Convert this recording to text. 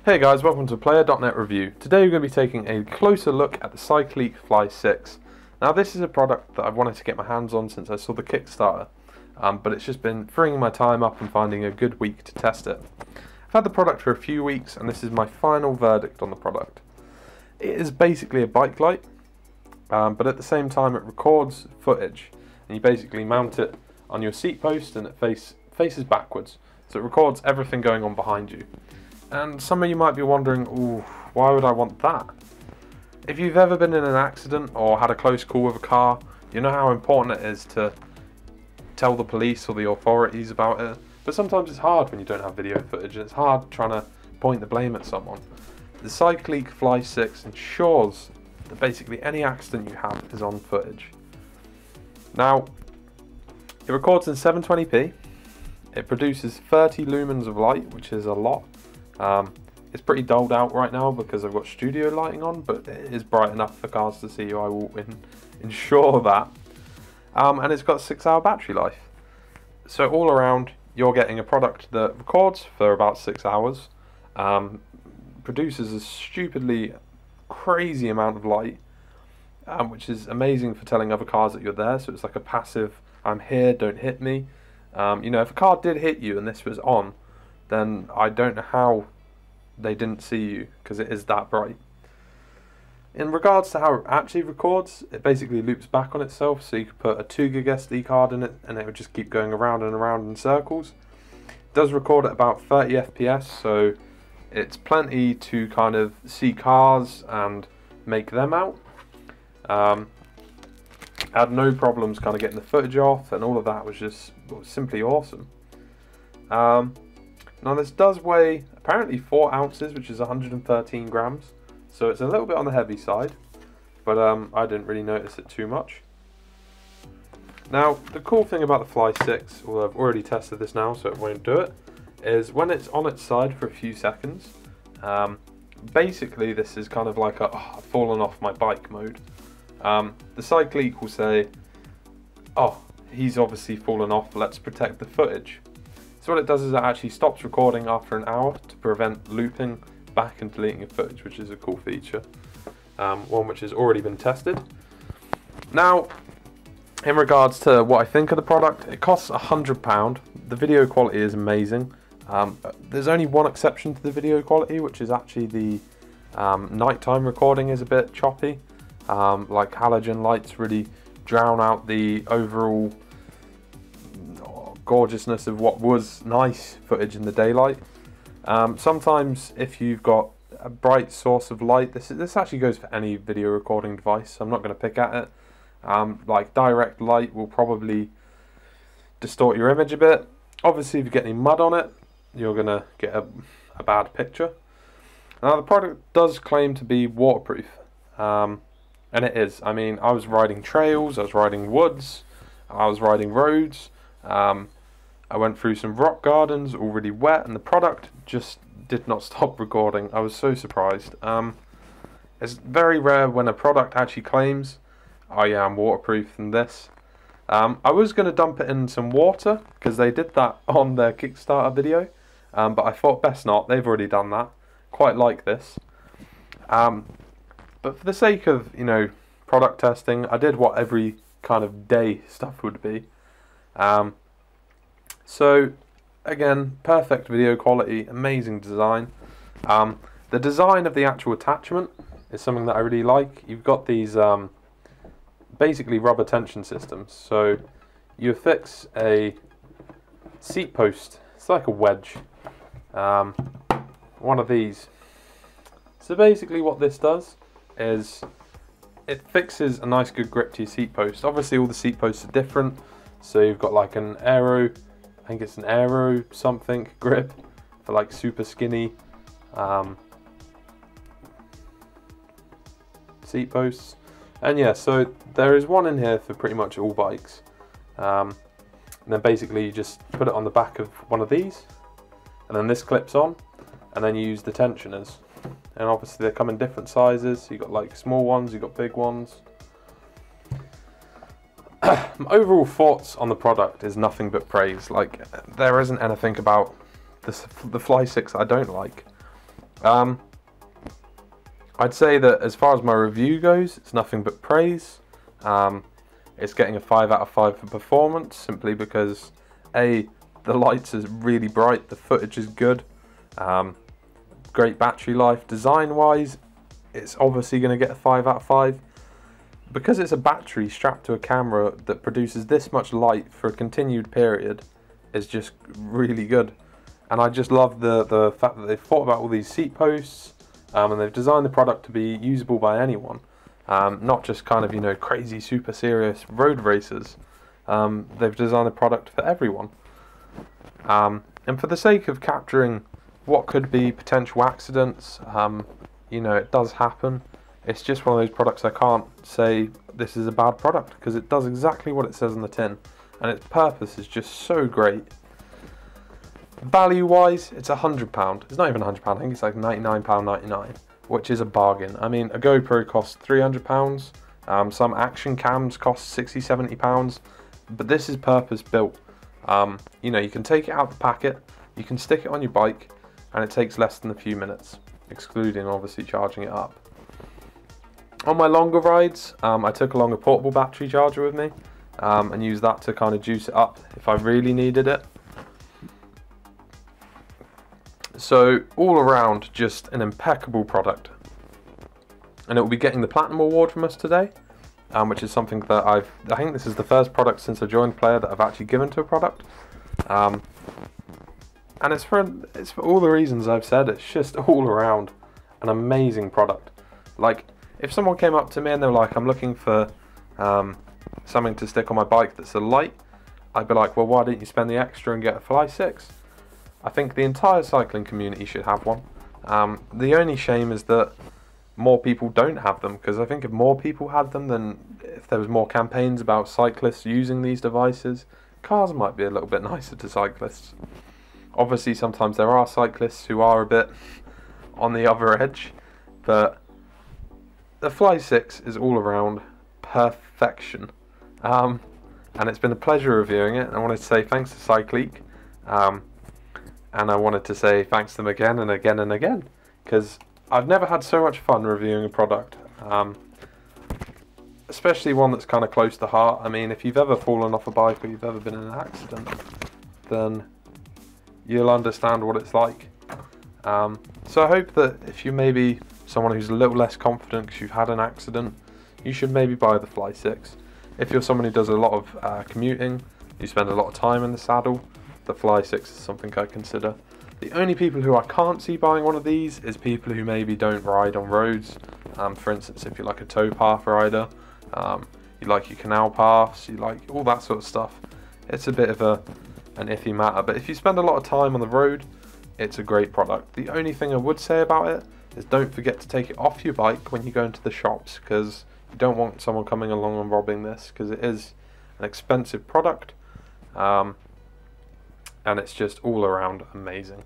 Hey guys, welcome to Player.net Review. Today we're going to be taking a closer look at the Cycliq Fly 6. Now this is a product that I've wanted to get my hands on since I saw the Kickstarter, but it's just been freeing my time up and finding a good week to test it. I've had the product for a few weeks and this is my final verdict on the product. It is basically a bike light, but at the same time it records footage, and you basically mount it on your seat post and it faces backwards, so it records everything going on behind you. And some of you might be wondering, ooh, why would I want that? If you've ever been in an accident or had a close call with a car, you know how important it is to tell the police or the authorities about it. But sometimes it's hard when you don't have video footage, and it's hard trying to point the blame at someone. The Cycliq Fly 6 ensures that basically any accident you have is on footage. Now, it records in 720p. It produces 30 lumens of light, which is a lot. It's pretty dulled out right now because I've got studio lighting on, but it is bright enough for cars to see. I will ensure that. And it's got a 6-hour battery life. So all around, you're getting a product that records for about 6 hours, produces a stupidly crazy amount of light, which is amazing for telling other cars that you're there. So it's like a passive, I'm here, don't hit me. You know, if a car did hit you and this was on, then I don't know how they didn't see you, because it is that bright. In regards to how it actually records, it basically loops back on itself, so you could put a 2 gig SD card in it and it would just keep going around and around in circles. It does record at about 30 FPS, so it's plenty to kind of see cars and make them out. I had no problems kind of getting the footage off, and all of that was just simply awesome. Now this does weigh apparently 4 ounces, which is 113 grams, so it's a little bit on the heavy side, but I didn't really notice it too much. Now the cool thing about the Fly 6, although I've already tested this now so it won't do it, is when it's on its side for a few seconds, basically this is kind of like a I've fallen off my bike mode. The Cycliq will say, oh, he's obviously fallen off, let's protect the footage. So what it does is it actually stops recording after an hour to prevent looping back and deleting your footage, which is a cool feature, one which has already been tested. Now, in regards to what I think of the product, it costs £100. The video quality is amazing. There's only one exception to the video quality, which is actually the nighttime recording is a bit choppy. Like halogen lights really drown out the overall gorgeousness of what was nice footage in the daylight. Sometimes if you've got a bright source of light, this actually goes for any video recording device, so I'm not going to pick at it. Like direct light will probably distort your image a bit. Obviously if you get any mud on it, you're going to get a bad picture. Now the product does claim to be waterproof, and it is. I mean, I was riding trails, I was riding woods, I was riding roads. I went through some rock gardens already wet, and the product just did not stop recording. I was so surprised. It's very rare when a product actually claims, oh yeah, I'm waterproof than this. I was going to dump it in some water, because they did that on their Kickstarter video, but I thought best not. They've already done that. Quite like this. But for the sake of, you know, product testing, I did what every kind of day stuff would be. So again, perfect video quality, amazing design. The design of the actual attachment is something that I really like. You've got these basically rubber tension systems. So you affix a seat post, it's like a wedge, one of these. So basically what this does is it fixes a nice good grip to your seat post. Obviously all the seat posts are different, so you've got like an aero, I think it's an aero something grip for like super skinny seat posts. And yeah, so there is one in here for pretty much all bikes. And then basically you just put it on the back of one of these, and then this clips on, and then you use the tensioners. And obviously they come in different sizes. You've got like small ones, you've got big ones. My overall thoughts on the product is nothing but praise. Like, there isn't anything about the Fly 6 I don't like. I'd say that as far as my review goes, it's nothing but praise. It's getting a 5 out of 5 for performance, simply because the lights are really bright, the footage is good, great battery life. Design wise, it's obviously going to get a 5 out of 5. Because it's a battery strapped to a camera that produces this much light for a continued period is just really good. And I just love the fact that they've thought about all these seat posts, and they've designed the product to be usable by anyone, not just kind of, you know, crazy super serious road racers. They've designed the product for everyone. And for the sake of capturing what could be potential accidents, you know, it does happen. It's just one of those products I can't say this is a bad product, because it does exactly what it says on the tin, and its purpose is just so great. Value wise, it's £100. It's not even £100, I think it's like £99.99, which is a bargain. I mean, a GoPro costs £300, some action cams cost £60–70, but this is purpose built. You know, you can take it out the packet, you can stick it on your bike, and it takes less than a few minutes, excluding obviously charging it up. On my longer rides, I took along a portable battery charger with me, and used that to kind of juice it up if I really needed it. So all around, just an impeccable product, and it will be getting the Platinum Award from us today, which is something that I think this is the first product since I joined Player that I've actually given to a product, and it's for all the reasons I've said. It's just all around an amazing product. Like, if someone came up to me and they were like, I'm looking for something to stick on my bike that's a light, I'd be like, well, why don't you spend the extra and get a Fly 6? I think the entire cycling community should have one. The only shame is that more people don't have them, because I think if more people had them, then if there was more campaigns about cyclists using these devices, cars might be a little bit nicer to cyclists. Obviously, sometimes there are cyclists who are a bit on the other edge, but the Fly 6 is all around perfection. And it's been a pleasure reviewing it. I wanted to say thanks to Cycliq, and I wanted to say thanks to them again and again and again, because I've never had so much fun reviewing a product, especially one that's kind of close to heart. I mean, if you've ever fallen off a bike or you've ever been in an accident, then you'll understand what it's like. So I hope that if you maybe someone who's a little less confident because you've had an accident, you should maybe buy the Fly 6. If you're someone who does a lot of commuting, you spend a lot of time in the saddle, the Fly 6 is something I consider. The only people who I can't see buying one of these is people who maybe don't ride on roads. For instance, if you're like a towpath rider, you like your canal paths, you like all that sort of stuff, it's a bit of an iffy matter. But if you spend a lot of time on the road, it's a great product. The only thing I would say about it is don't forget to take it off your bike when you go into the shops, because you don't want someone coming along and robbing this, because it is an expensive product, and it's just all around amazing.